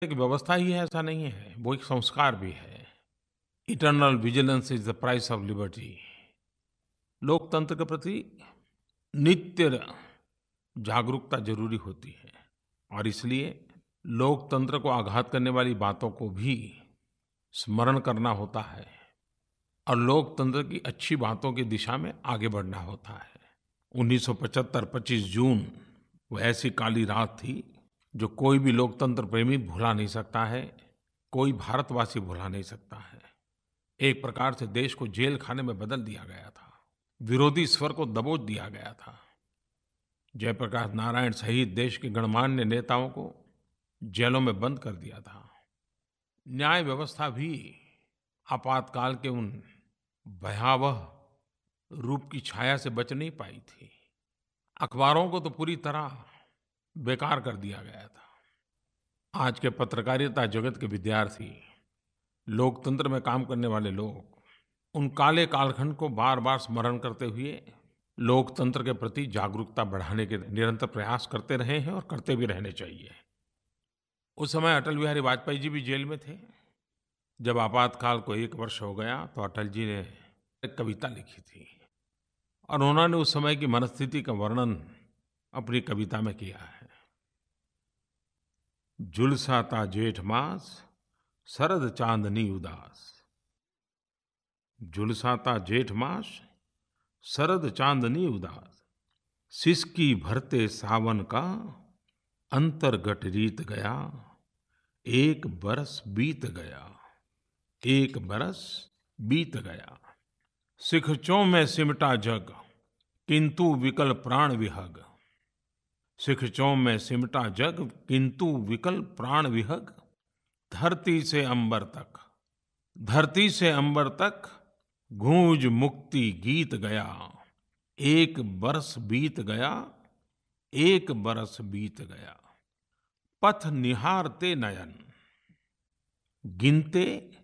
एक व्यवस्था ही है ऐसा नहीं है, वो एक संस्कार भी है। Eternal vigilance is the price of liberty. लोकतंत्र के प्रति नित्य जागरूकता ज़रूरी होती है और इसलिए लोकतंत्र को आघात करने वाली बातों को भी स्मरण करना होता है और लोकतंत्र की अच्छी बातों की दिशा में आगे बढ़ना होता है। 1975 25 जून वो ऐसी काली रात थी जो कोई भी लोकतंत्र प्रेमी भुला नहीं सकता है, कोई भारतवासी भुला नहीं सकता है। एक प्रकार से देश को जेल खाने में बदल दिया गया था, विरोधी स्वर को दबोच दिया गया था। जयप्रकाश नारायण सहित देश के गणमान्य नेताओं को जेलों में बंद कर दिया था। न्याय व्यवस्था भी आपातकाल के उन भयावह रूप की छाया से बच नहीं पाई थी। अखबारों को तो पूरी तरह बेकार कर दिया गया था। आज के पत्रकारिता जगत के विद्यार्थी, लोकतंत्र में काम करने वाले लोग उन काले कालखंड को बार-बार स्मरण करते हुए लोकतंत्र के प्रति जागरूकता बढ़ाने के निरंतर प्रयास करते रहे हैं और करते भी रहने चाहिए। उस समय अटल बिहारी वाजपेयी जी भी जेल में थे। जब आपातकाल को 1 वर्ष हो गया तो अटल जी ने एक कविता लिखी थी और उन्होंने उस समय की मनस्थिति का वर्णन अपनी कविता में किया है। झुलसाता जेठ मास शरद चांदनी उदास। झुलसाता जेठ मास शरद चांदनी उदास। सिसकी भरते सावन का अंतर्गट रीत गया। एक बरस बीत गया। एक बरस बीत गया। सिखचों में सिमटा जग किंतु विकल प्राण विहग। सिखचों में सिमटा जग किंतु विकल प्राण विहग। धरती से अंबर तक, धरती से अंबर तक गूंज मुक्ति गीत गया। एक बरस बीत गया। एक बरस बीत गया। पथ निहारते नयन गिनते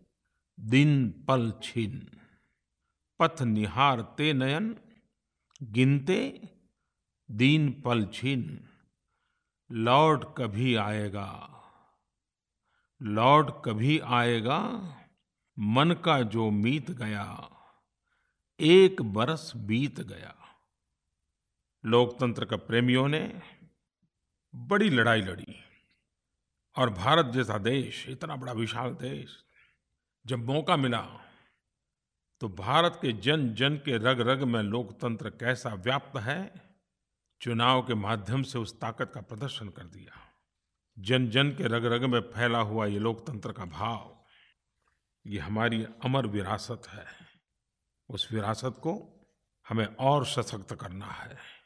दिन पल छिन। पथ निहारते नयन गिनते दिन पल छिन। लौट कभी आएगा, लौट कभी आएगा मन का जो मीत गया। एक बरस बीत गया। लोकतंत्र के प्रेमियों ने बड़ी लड़ाई लड़ी और भारत जैसा देश, इतना बड़ा विशाल देश, जब मौका मिला तो भारत के जन जन के रग रग में लोकतंत्र कैसा व्याप्त है, चुनाव के माध्यम से उस ताकत का प्रदर्शन कर दिया। जन जन के रग रग में फैला हुआ ये लोकतंत्र का भाव, ये हमारी अमर विरासत है। उस विरासत को हमें और सशक्त करना है।